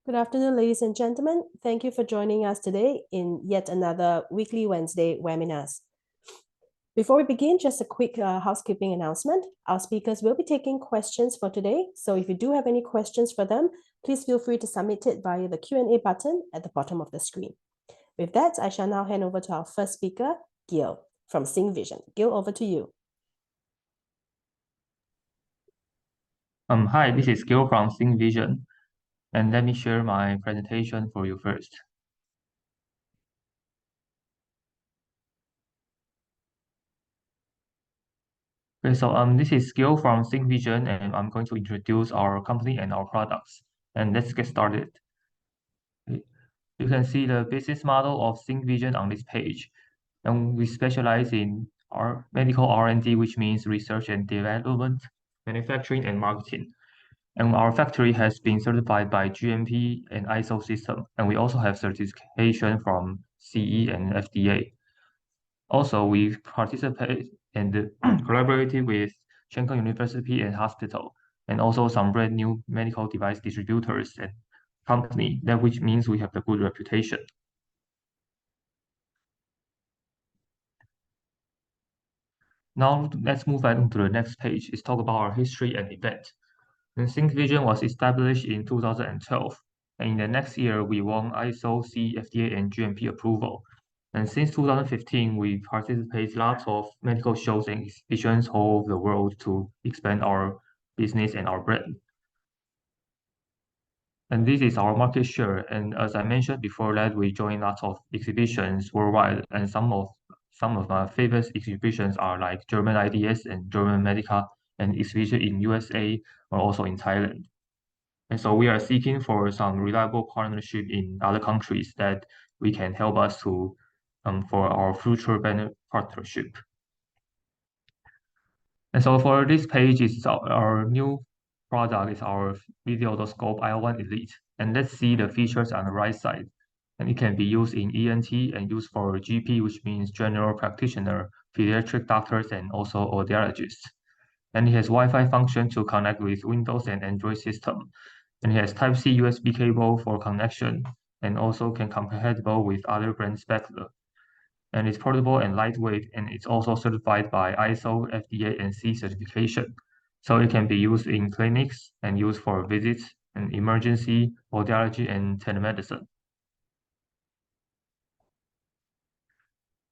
Good afternoon, ladies and gentlemen. Thank you for joining us today in yet another weekly Wednesday webinars. Before we begin, just a quick housekeeping announcement. Our speakers will be taking questions for today. So if you do have any questions for them, please feel free to submit it via the Q&A button at the bottom of the screen. With that, I shall now hand over to our first speaker, Gil from SyncVision. Gil, over to you. Hi, this is Gil from SyncVision, and let me share my presentation for you first. Okay, so this is Gil from SyncVision, and I'm going to introduce our company and our products. And let's get started. Okay. You can see the business model of SyncVision on this page, and we specialize in our medical R&D, which means research and development, manufacturing, and marketing. And our factory has been certified by GMP and ISO system, and we also have certification from CE and FDA. Also, we participate and collaborated with Chen University and hospital, and also some brand new medical device distributors and company, that which means we have a good reputation. Now let's move on to the next page. Let's talk about our history and event. And SyncVision was established in 2012, and in the next year we won ISO, CE, FDA, and GMP approval. And since 2015, we participate lots of medical shows and exhibitions all over the world to expand our business and our brand. And this is our market share. And as I mentioned before, that we join lots of exhibitions worldwide, and some of my favorite exhibitions are like German IDS and German Medica, and exhibition in USA or also in Thailand. And so we are seeking for some reliable partnership in other countries that we can help us to for our future partnership. And so for this page is our new product is our video otoscope IL1 Elite. And let's see the features on the right side. And it can be used in ENT and used for GP, which means general practitioner, pediatric doctors, and also audiologists. And it has Wi-Fi function to connect with Windows and Android system. And it has Type-C USB cable for connection, and also can compatible with other brand specular. And it's portable and lightweight, and it's also certified by ISO, FDA, and C certification. So it can be used in clinics and used for visits and emergency, audiology, and telemedicine.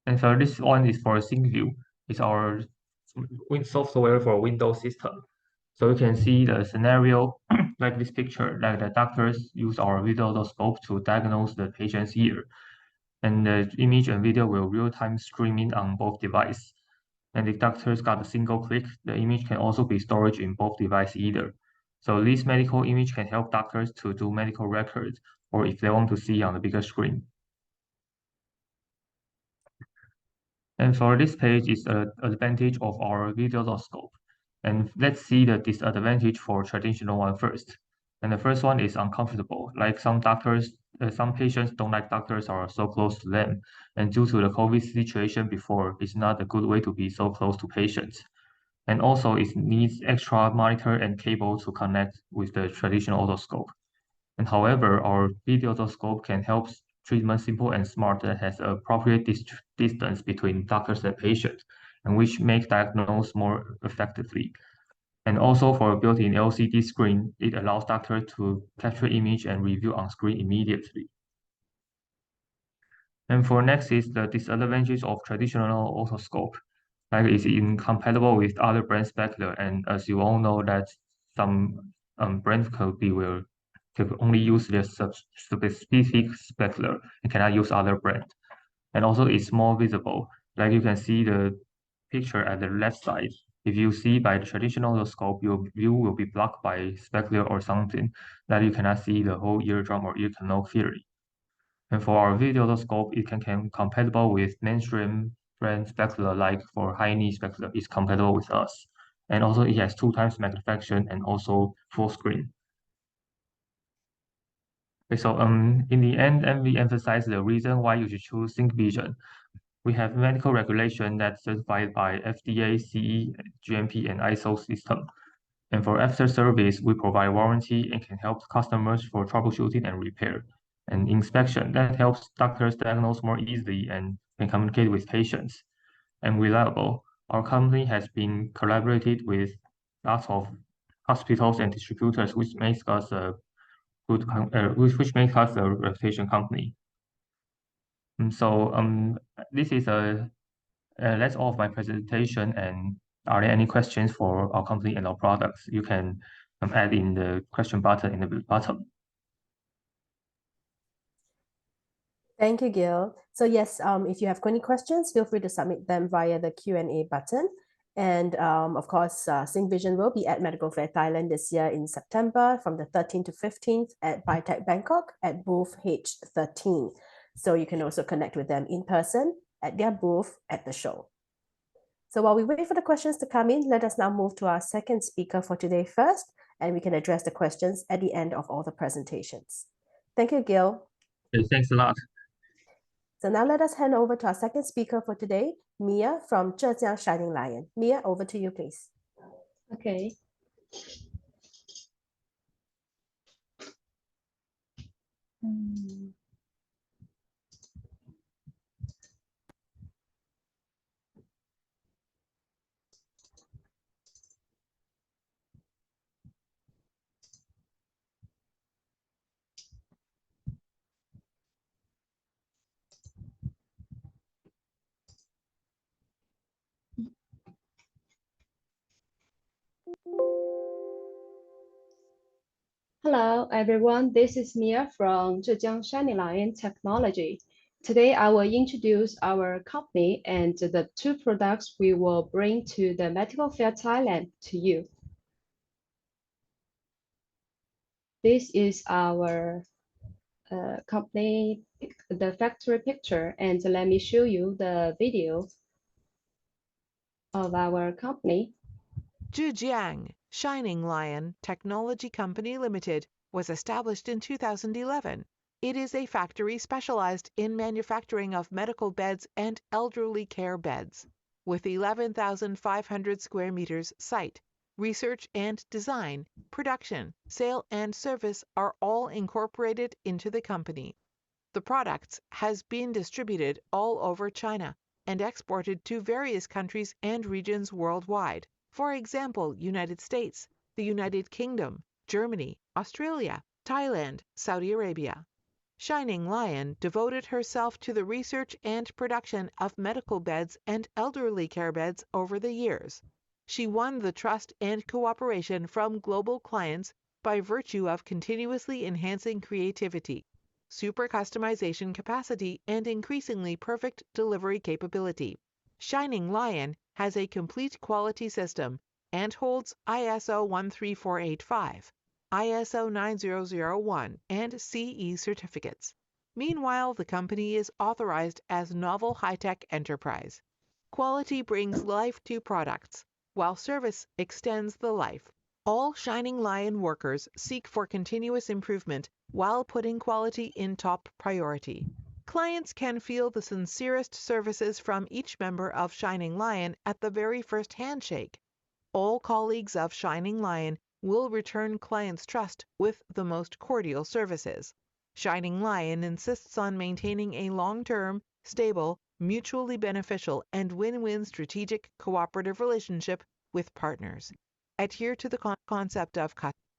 And so this one is for SyncView. It's our software for Windows system. So you can see the scenario like this picture, like the doctors use our video otoscope to diagnose the patient's ear. And the image and video will real-time streaming on both devices. And if doctors got a single click, the image can also be stored in both devices either. So this medical image can help doctors to do medical records, or if they want to see on the bigger screen. And for this page is the advantage of our video otoscope. And let's see the disadvantage for traditional one first. And the first one is uncomfortable. Like some patients don't like doctors are so close to them. And due to the COVID situation before, it's not a good way to be so close to patients. And also it needs extra monitor and cable to connect with the traditional otoscope. And however, our video otoscope can help treatment simple and smart that has appropriate distance between doctors and patients, and which make diagnose more effectively. And also for a built-in LCD screen, it allows doctor to capture image and review on screen immediately. And for next is the disadvantage of traditional otoscope. Like it's incompatible with other brand specular, and as you all know that some brands could only use their specific specular and cannot use other brand. And also it's more visible. Like you can see the picture at the left side. If you see by the traditional otoscope, your view will be blocked by specular or something that you cannot see the whole eardrum or ear canal clearly. And for our video otoscope, it can compatible with mainstream brand specular, like for high-knee specular, it's compatible with us. And also it has 2x magnification and also full screen. Okay, so in the end, and we emphasize the reason why you should choose SyncVision. We have medical regulation that's certified by FDA, CE, GMP, and ISO system. And for after service, we provide warranty and can help customers for troubleshooting and repair. And inspection, that helps doctors diagnose more easily and can communicate with patients. And reliable, our company has been collaborated with lots of hospitals and distributors, which makes us a which makes us a reputation company. This is that's all of my presentation. And are there any questions for our company and our products? You can add in the question button in the bottom. Thank you, Gil. So yes, if you have any questions, feel free to submit them via the Q&A button. And of course, SyncVision will be at Medical Fair Thailand this year in September from the 13th to 15th at Bitech Bangkok at booth H13. So you can also connect with them in person at their booth at the show. So while we wait for the questions to come in, let us now move to our second speaker for today first, and we can address the questions at the end of all the presentations. Thank you, Gil. Okay, thanks a lot. So now let us hand over to our second speaker for today, Mia from Zhejiang Shininglion. Mia, over to you, please. Okay. Hello, everyone. This is Mia from Zhejiang Shininglion Technology. Today, I will introduce our company and the two products we will bring to the Medical Fair Thailand to you. This is our company, the factory picture, and let me show you the video of our company. Zhejiang Shininglion Technology Company Limited was established in 2011. It is a factory specialized in manufacturing of medical beds and elderly care beds. With 11,500 square meters site, research and design, production, sale and service are all incorporated into the company. The products has been distributed all over China and exported to various countries and regions worldwide. For example, United States, the United Kingdom, Germany, Australia, Thailand, Saudi Arabia. Shininglion devoted herself to the research and production of medical beds and elderly care beds over the years. She won the trust and cooperation from global clients by virtue of continuously enhancing creativity, super customization capacity, and increasingly perfect delivery capability. Shininglion has a complete quality system and holds ISO 13485, ISO 9001, and CE certificates. Meanwhile, the company is authorized as Novel High-Tech Enterprise. Quality brings life to products, while service extends the life. All Shininglion workers seek for continuous improvement while putting quality in top priority. Clients can feel the sincerest services from each member of Shininglion at the very first handshake. All colleagues of Shininglion will return clients' trust with the most cordial services. Shininglion insists on maintaining a long-term, stable, mutually beneficial, and win-win strategic cooperative relationship with partners. Adhere to the concept of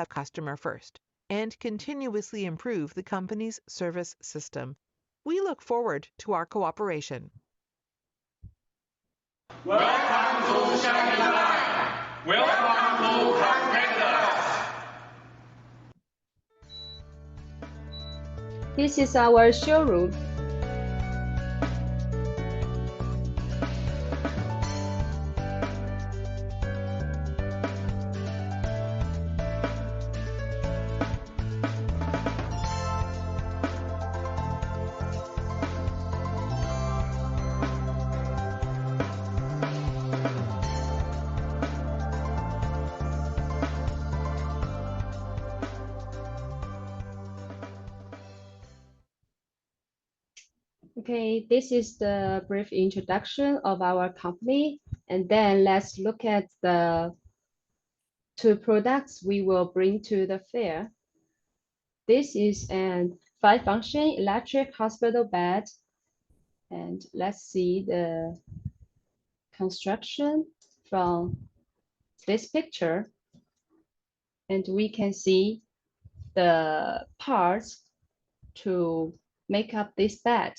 customer first and continuously improve the company's service system. We look forward to our cooperation. Welcome to Shininglion. Welcome to protect us. This is our showroom. Okay, this is the brief introduction of our company, and then let's look at the two products we will bring to the fair. This is an 5-function electric hospital bed. And let's see the construction from this picture. And we can see the parts to make up this bed.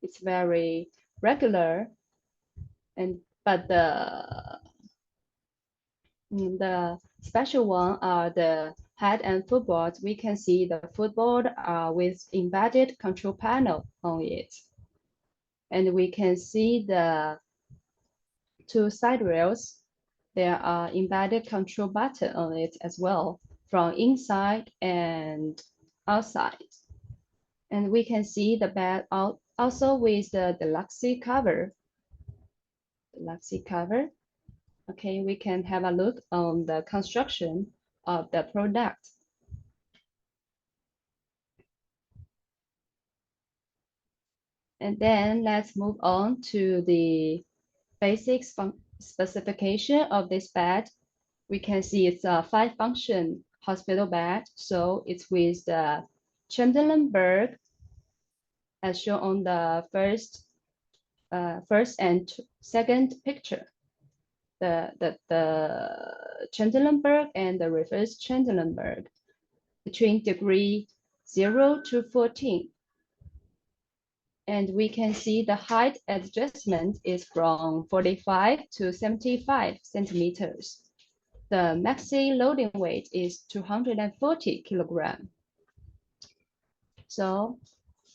It's very regular, but the special one are the head and footboard. We can see the footboard with embedded control panel on it. And we can see the two side rails. There are embedded control button on it as well, from inside and outside. And we can see the bed also with the deluxe cover. Okay, we can have a look on the construction of the product. And then let's move on to the basic specification of this bed. We can see it's a 5-function hospital bed. So it's with the Chandlenberg, as shown on the first and second picture. The Chandlenberg and the reverse Chandlenberg between degree 0 to 14. And we can see the height adjustment is from 45 to 75 centimeters. The maxi loading weight is 240 kilograms. So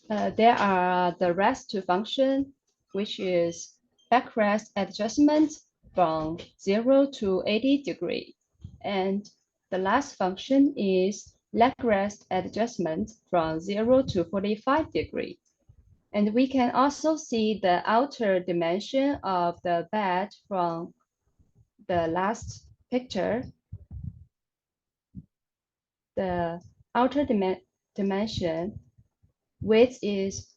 there are the rest to function, which is backrest adjustment from 0 to 80 degree. And the last function is leg rest adjustment from 0 to 45 degree. And we can also see the outer dimension of the bed from the last picture. The outer dimension width is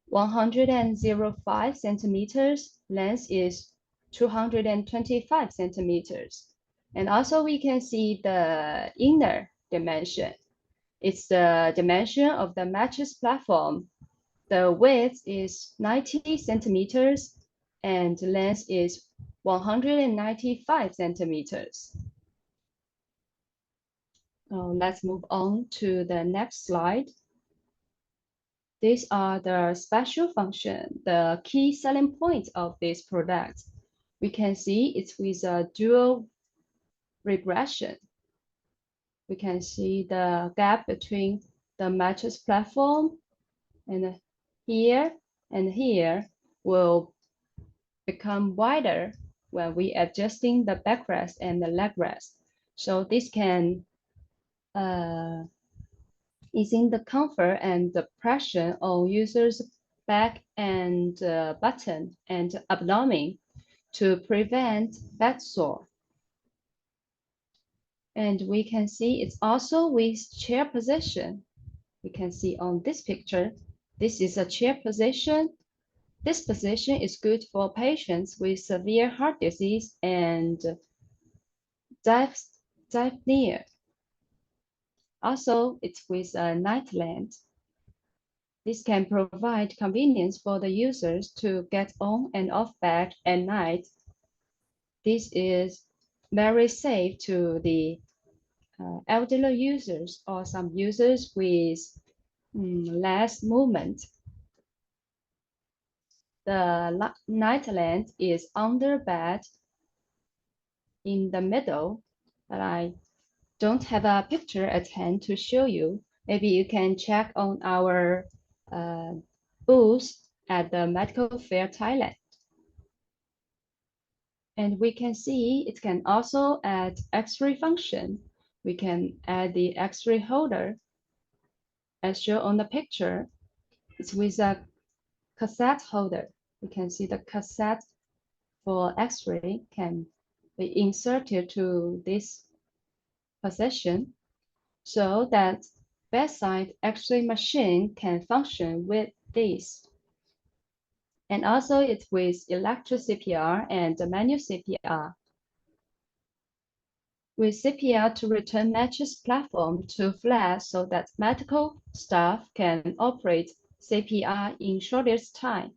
105 centimeters, length is 225 centimeters. And also we can see the inner dimension. It's the dimension of the mattress platform. The width is 90 centimeters and length is 195 centimeters. Let's move on to the next slide. These are the special function, the key selling points of this product. We can see it's with a dual regression. We can see the gap between the mattress platform and here will become wider when we adjusting the backrest and the leg rest. So this can easing the comfort and the pressure on users' back and button and abdomen to prevent back sore. And we can see it's also with chair position. We can see on this picture, this is a chair position. This position is good for patients with severe heart disease and dyspnea. Also, it's with a night lamp. This can provide convenience for the users to get on and off bed at night. This is very safe to the elderly users or some users with less movement. The night lamp is under bed in the middle, but I don't have a picture at hand to show you. Maybe you can check on our booth at the Medical Fair Thailand. And we can see it can also add X-ray function. We can add the X-ray holder as shown on the picture. It's with a cassette holder. We can see the cassette for X-ray can be inserted to this position so that bedside X-ray machine can function with this. And also it's with electric CPR and manual CPR. with CPR to return mattress platform to flat so that medical staff can operate CPR in shortest time.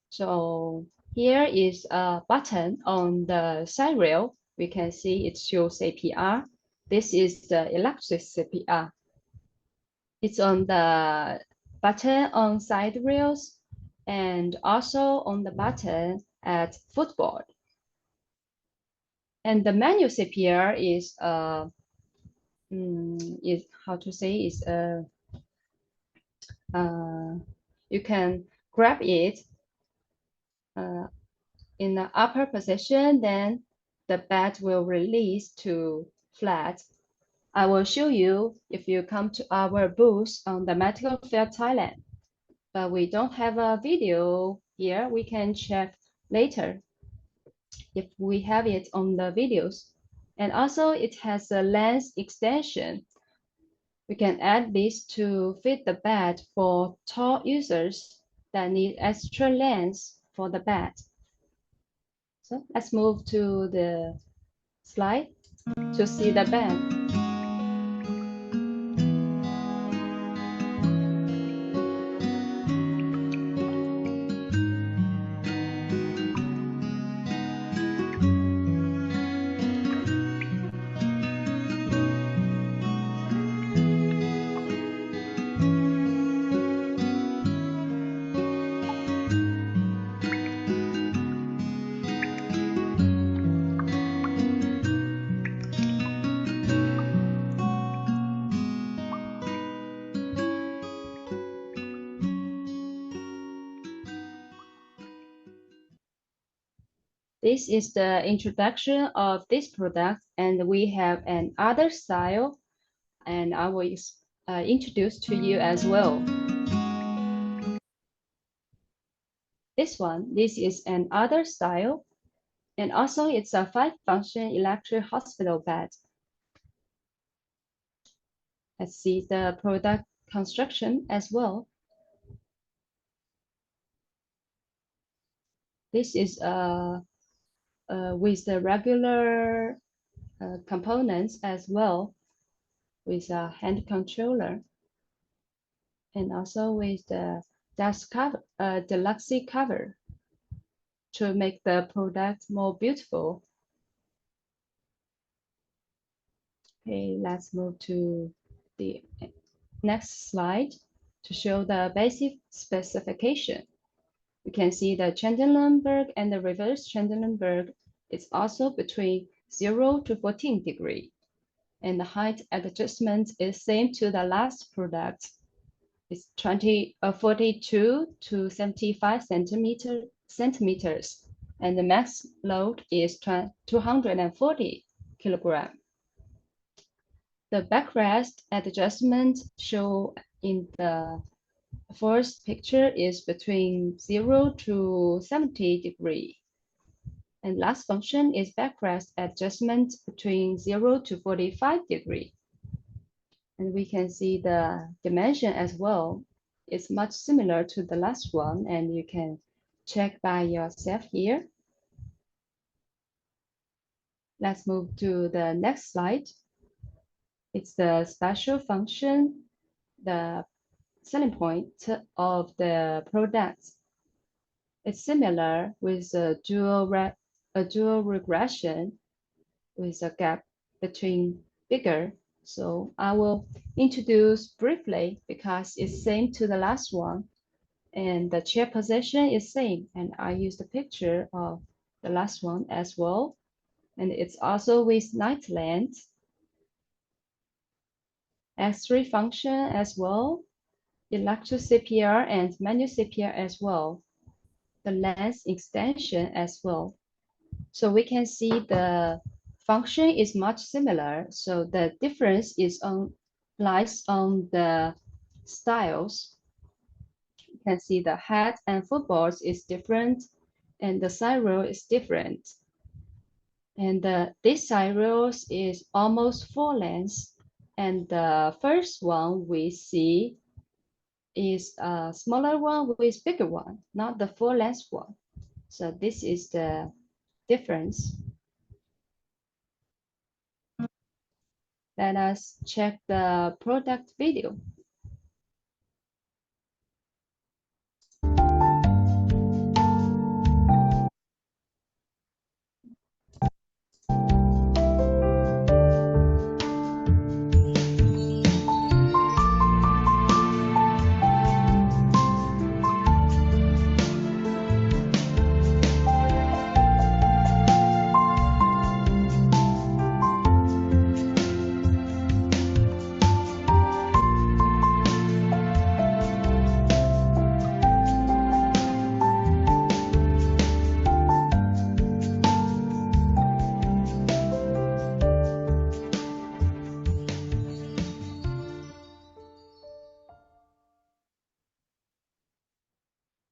So here is a button on the side rail. We can see it shows CPR. This is the electric CPR. It's on the button on side rails and also on the button at footboard. And the manual CPR is how to say is you can grab it in the upper position, then the bed will release to flat. I will show you if you come to our booth on the Medical Fair Thailand. But we don't have a video here. We can check later if we have it on the videos. And also it has a lens extension. We can add this to fit the bed for tall users that need extra lens for the bed. So let's move to the slide to see the bed. This is the introduction of this product, and we have another style, and I will introduce to you as well. This is another style, and also it's a 5-function electric hospital bed. Let's see the product construction as well. This is with the regular components as well, with a hand controller, and also with the deluxe cover to make the product more beautiful. Okay, let's move to the next slide to show the basic specification. You can see the Trendelenburg and the reverse Trendelenburg is also between 0 to 14 degrees. And the height adjustment is same to the last product. It's 42 to 75 centimeters. And the max load is 240 kilograms. The backrest adjustment shown in the first picture is between 0 to 70 degrees. And last function is backrest adjustment between 0 to 45 degrees. And we can see the dimension as well. It's much similar to the last one, and you can check by yourself here. Let's move to the next slide. It's the special function, the selling point of the product. It's similar with a dual regression with a gap between bigger. So I will introduce briefly because it's same to the last one, and the chair position is same. And I use the picture of the last one as well. And it's also with night lens, X3 function as well, electric CPR and manual CPR as well, the lens extension as well. So we can see the function is much similar. So the difference is lies on the styles. You can see the head and footballs is different, and the side rail is different. And this side rails is almost full length, and the first one we see is a smaller one with bigger one, not the full length one. So this is the difference. Let us check the product video.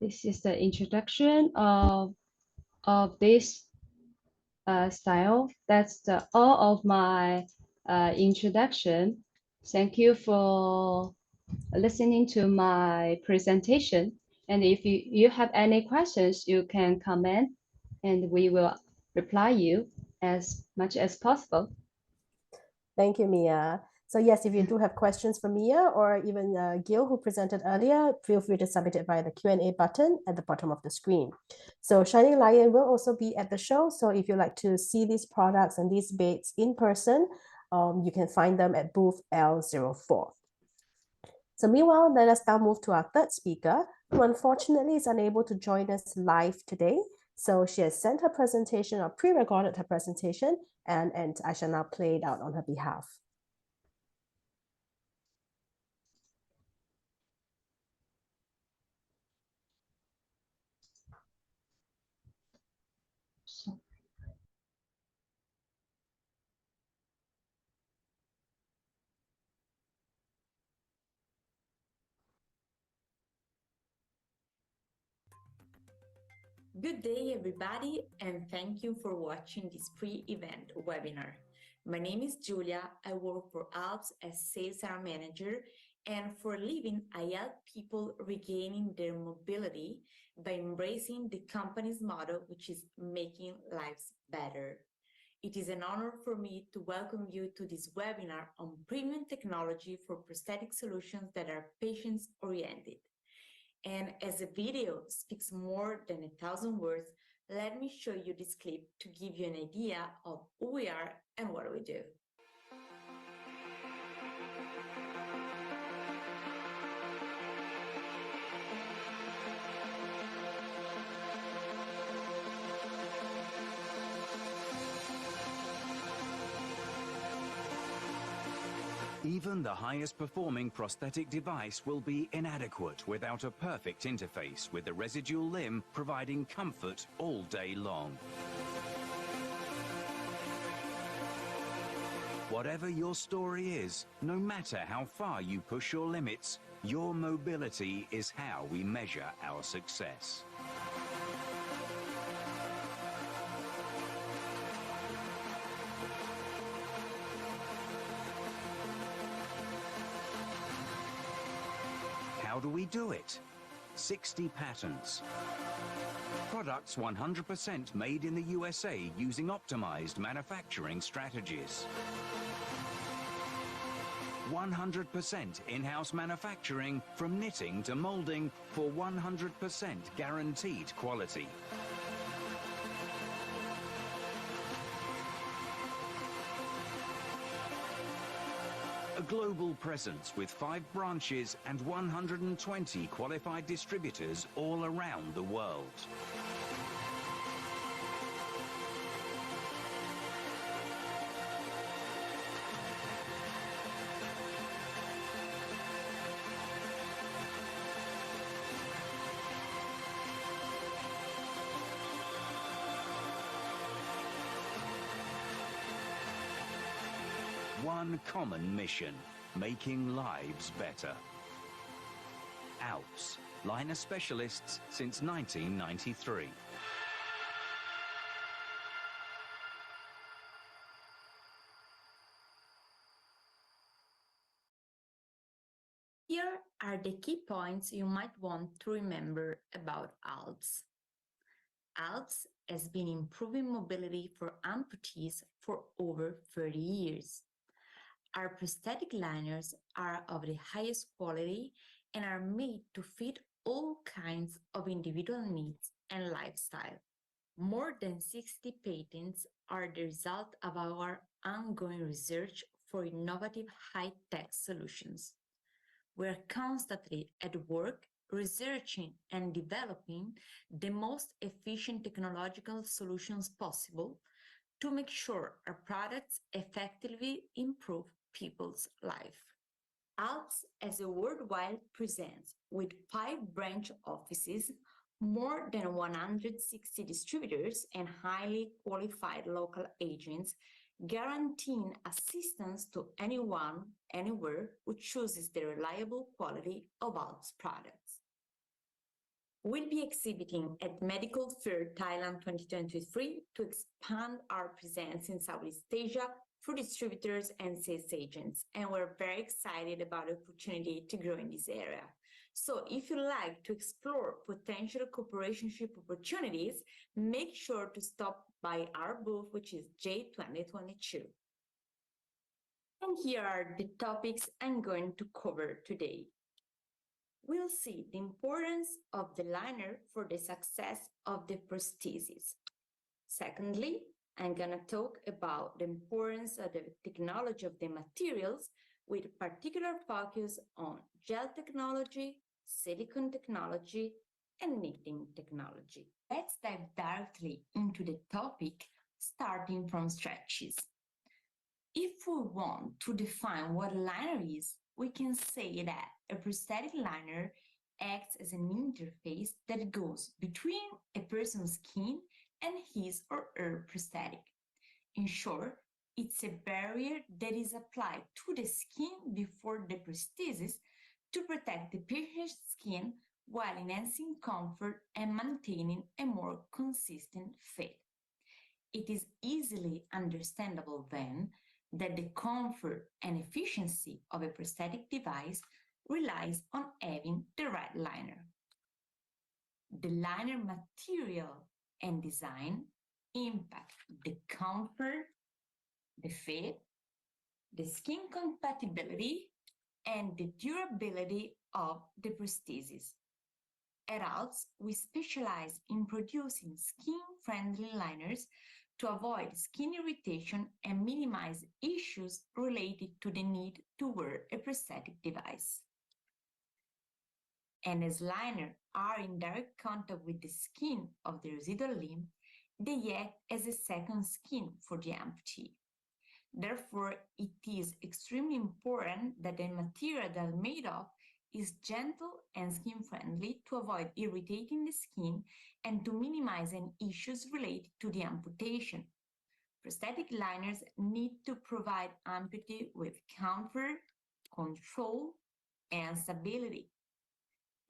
This is the introduction of this style. That's all of my introduction. Thank you for listening to my presentation. And if you have any questions, you can comment and we will reply you as much as possible. Thank you, Mia. So yes, if you do have questions for Mia or even Gil, who presented earlier, feel free to submit it via the Q&A button at the bottom of the screen. So Shininglion will also be at the show. So if you'd like to see these products and these baits in person, you can find them at booth L04. So meanwhile, let us now move to our third speaker, who unfortunately is unable to join us live today. So she has sent her presentation or pre-recorded her presentation, and I shall now play it out on her behalf. Good day, everybody, and thank you for watching this pre-event webinar. My name is Giulia. I work for ALPS as Sales Area Manager, and for a living, I help people regaining their mobility by embracing the company's motto, which is making lives better. It is an honor for me to welcome you to this webinar on premium technology for prosthetic solutions that are patient-oriented. And as a video speaks more than 1,000 words, let me show you this clip to give you an idea of who we are and what we do. Even the highest performing prosthetic device will be inadequate without a perfect interface with the residual limb providing comfort all day long. Whatever your story is, no matter how far you push your limits, your mobility is how we measure our success. How do we do it? 60 patents. Products 100% made in the USA using optimized manufacturing strategies. 100% in-house manufacturing from knitting to molding for 100% guaranteed quality. A global presence with 5 branches and 120 qualified distributors all around the world. One common mission, making lives better. ALPS, liner specialists since 1993. Here are the key points you might want to remember about ALPS. ALPS has been improving mobility for amputees for over 30 years. Our prosthetic liners are of the highest quality and are made to fit all kinds of individual needs and lifestyle. More than 60 patents are the result of our ongoing research for innovative high-tech solutions. We're constantly at work researching and developing the most efficient technological solutions possible to make sure our products effectively improve people's life. ALPS as a worldwide presence with 5 branch offices, more than 160 distributors, and highly qualified local agents, guaranteeing assistance to anyone, anywhere who chooses the reliable quality of ALPS products. We'll be exhibiting at Medical Fair Thailand 2023 to expand our presence in Southeast Asia through distributors and sales agents, and we're very excited about the opportunity to grow in this area. So if you'd like to explore potential cooperation opportunities, make sure to stop by our booth, which is J2022. And here are the topics I'm going to cover today. We'll see the importance of the liner for the success of the prosthesis. Secondly, I'm going to talk about the importance of the technology of the materials with particular focus on gel technology, silicone technology, and knitting technology. Let's dive directly into the topic, starting from stretches. If we want to define what a liner is, we can say that a prosthetic liner acts as an interface that goes between a person's skin and his or her prosthetic. In short, it's a barrier that is applied to the skin before the prosthesis to protect the patient's skin while enhancing comfort and maintaining a more consistent fit. It is easily understandable then that the comfort and efficiency of a prosthetic device relies on having the right liner. The liner material and design impact the comfort, the fit, the skin compatibility, and the durability of the prosthesis. At ALPS, we specialize in producing skin-friendly liners to avoid skin irritation and minimize issues related to the need to wear a prosthetic device. And as liners are in direct contact with the skin of the residual limb, they act as a second skin for the amputee. Therefore, it is extremely important that the material they are made of is gentle and skin-friendly to avoid irritating the skin and to minimize any issues related to the amputation. Prosthetic liners need to provide amputee with comfort, control, and stability.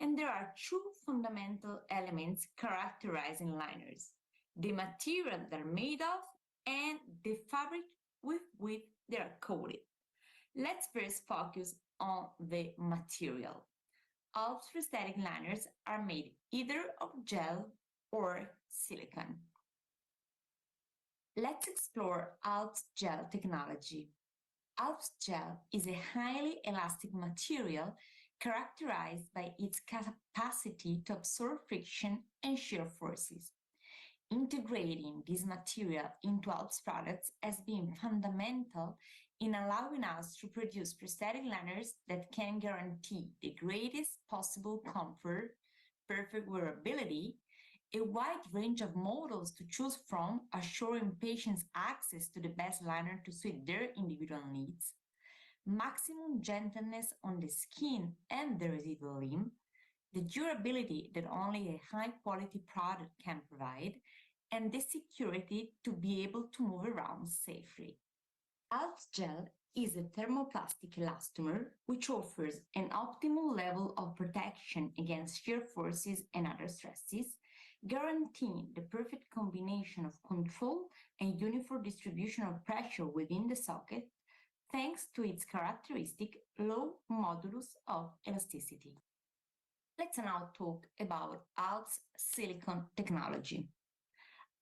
And there are 2 fundamental elements characterizing liners: the material they're made of and the fabric with which they are coated. Let's first focus on the material. ALPS prosthetic liners are made either of gel or silicone. Let's explore ALPS gel technology. ALPS gel is a highly elastic material characterized by its capacity to absorb friction and shear forces. Integrating this material into ALPS products has been fundamental in allowing us to produce prosthetic liners that can guarantee the greatest possible comfort, perfect wearability, a wide range of models to choose from, assuring patients access to the best liner to suit their individual needs, maximum gentleness on the skin and the residual limb, the durability that only a high-quality product can provide, and the security to be able to move around safely. ALPS gel is a thermoplastic elastomer which offers an optimal level of protection against shear forces and other stresses, guaranteeing the perfect combination of control and uniform distribution of pressure within the socket, thanks to its characteristic low modulus of elasticity. Let's now talk about ALPS silicone technology.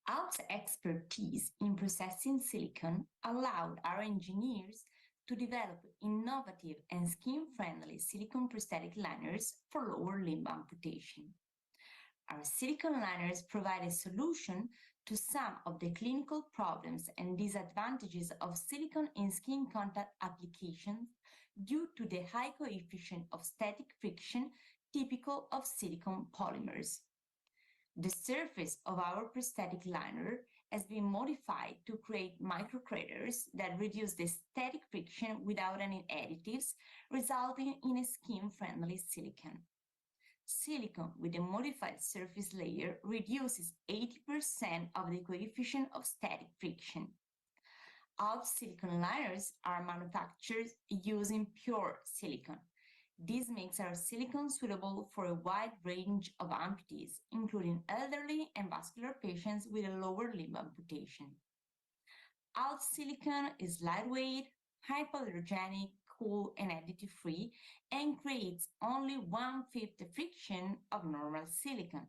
ALPS expertise in processing silicone allowed our engineers to develop innovative and skin-friendly silicone prosthetic liners for lower limb amputation. Our silicone liners provide a solution to some of the clinical problems and disadvantages of silicone in skin contact applications due to the high coefficient of static friction typical of silicone polymers. The surface of our prosthetic liner has been modified to create microcraters that reduce the static friction without any additives, resulting in a skin-friendly silicone. Silicone with a modified surface layer reduces 80% of the coefficient of static friction. ALPS silicone liners are manufactured using pure silicone. This makes our silicone suitable for a wide range of amputees, including elderly and vascular patients with a lower limb amputation. ALPS silicone is lightweight, hypoallergenic, cool, and additive-free, and creates only 1/5 the friction of normal silicone.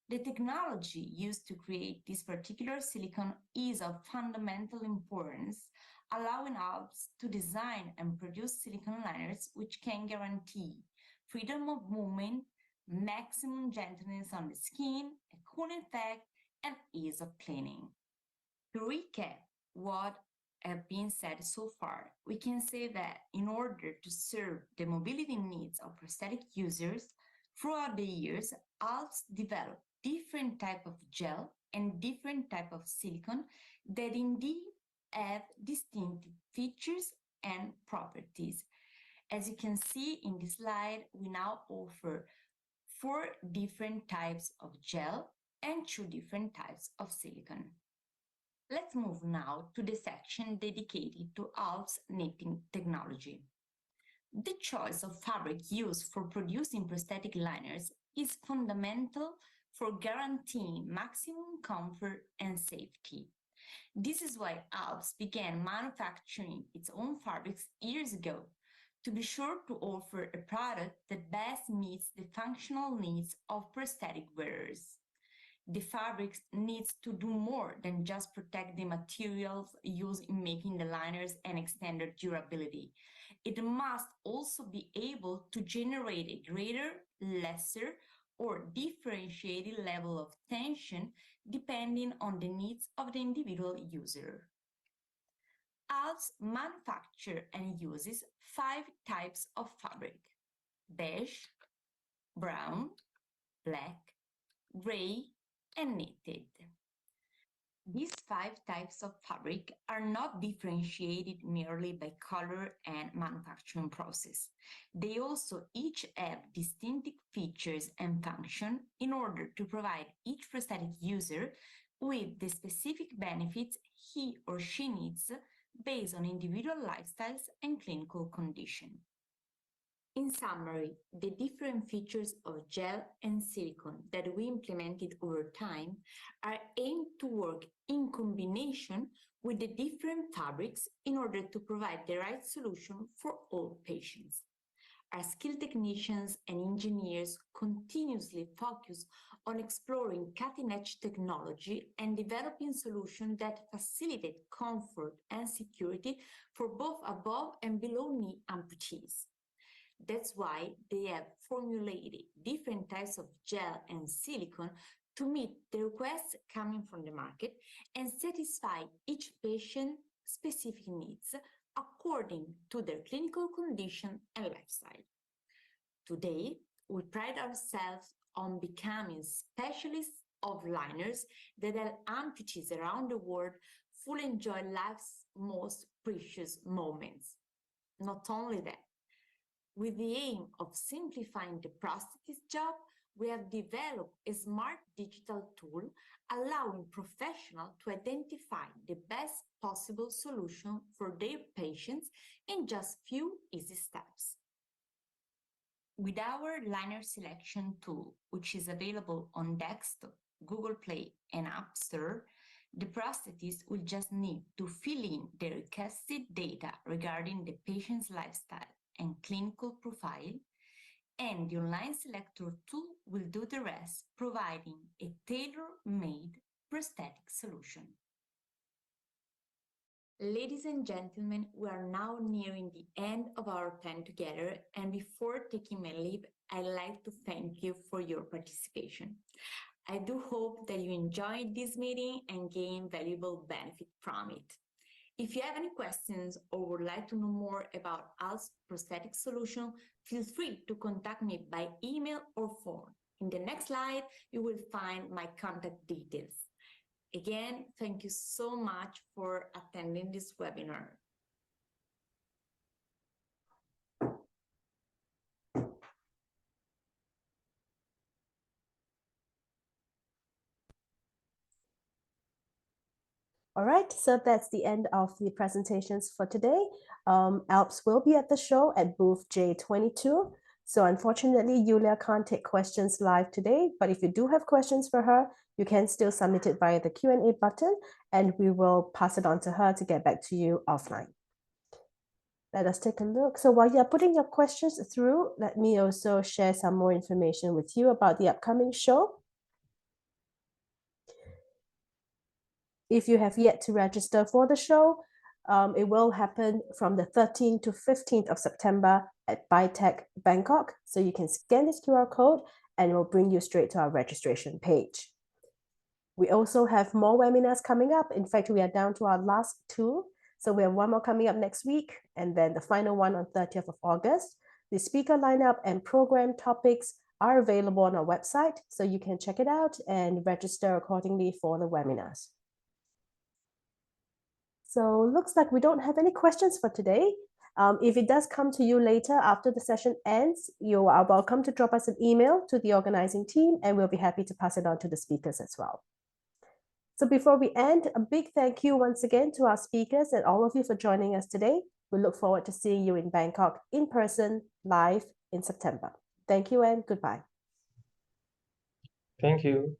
The technology used to create this particular silicone is of fundamental importance, allowing ALPS to design and produce silicone liners which can guarantee freedom of movement, maximum gentleness on the skin, a cooling effect, and ease of cleaning. To recap what have been said so far, we can say that in order to serve the mobility needs of prosthetic users, throughout the years, ALPS developed different type of gel and different type of silicone that indeed have distinctive features and properties. As you can see in this slide, we now offer 4 different types of gel and 2 different types of silicone. Let's move now to the section dedicated to ALPS knitting technology. The choice of fabric used for producing prosthetic liners is fundamental for guaranteeing maximum comfort and safety. This is why ALPS began manufacturing its own fabrics years ago, to be sure to offer a product that best meets the functional needs of prosthetic wearers. The fabrics needs to do more than just protect the materials used in making the liners and extend their durability. It must also be able to generate a greater, lesser, or differentiated level of tension depending on the needs of the individual user. ALPS manufactures and uses 5 types of fabric: beige, brown, black, gray, and knitted. These 5 types of fabric are not differentiated merely by color and manufacturing process. They also each have distinctive features and function in order to provide each prosthetic user with the specific benefits he or she needs based on individual lifestyles and clinical condition. In summary, the different features of gel and silicone that we implemented over time are aimed to work in combination with the different fabrics in order to provide the right solution for all patients. Our skilled technicians and engineers continuously focus on exploring cutting-edge technology and developing solutions that facilitate comfort and security for both above and below knee amputees. That's why they have formulated different types of gel and silicone to meet the requests coming from the market and satisfy each patient's specific needs according to their clinical condition and lifestyle. Today, we pride ourselves on becoming specialists of liners that help amputees around the world fully enjoy life's most precious moments. Not only that, with the aim of simplifying the prosthetist job, we have developed a smart digital tool allowing professionals to identify the best possible solution for their patients in just few easy steps. With our liner selection tool, which is available on desktop, Google Play, and App Store, the prosthetist will just need to fill in the requested data regarding the patient's lifestyle and clinical profile, and the online selector tool will do the rest, providing a tailor-made prosthetic solution. Ladies and gentlemen, we are now nearing the end of our time together, and before taking my leave, I'd like to thank you for your participation. I do hope that you enjoyed this meeting and gained valuable benefit from it. If you have any questions or would like to know more about ALPS prosthetic solution, feel free to contact me by email or phone. In the next slide, you will find my contact details. Again, thank you so much for attending this webinar. All right, so that's the end of the presentations for today. ALPS will be at the show at booth J22. So unfortunately, Giulia can't take questions live today, but if you do have questions for her, you can still submit it via the Q&A button, and we will pass it on to her to get back to you offline. Let us take a look. So while you're putting your questions through, let me also share some more information with you about the upcoming show. If you have yet to register for the show, it will happen from the 13th to 15th of September at BITEC Bangkok. So you can scan this QR code and it will bring you straight to our registration page. We also have more webinars coming up. In fact, we are down to our last 2. So we have one more coming up next week, and then the final one on 30th of August. The speaker lineup and program topics are available on our website, so you can check it out and register accordingly for the webinars. So looks like we don't have any questions for today. If it does come to you later after the session ends, you are welcome to drop us an email to the organizing team, and we'll be happy to pass it on to the speakers as well. So before we end, a big thank you once again to our speakers and all of you for joining us today. We look forward to seeing you in Bangkok in person, live in September. Thank you and goodbye. Thank you.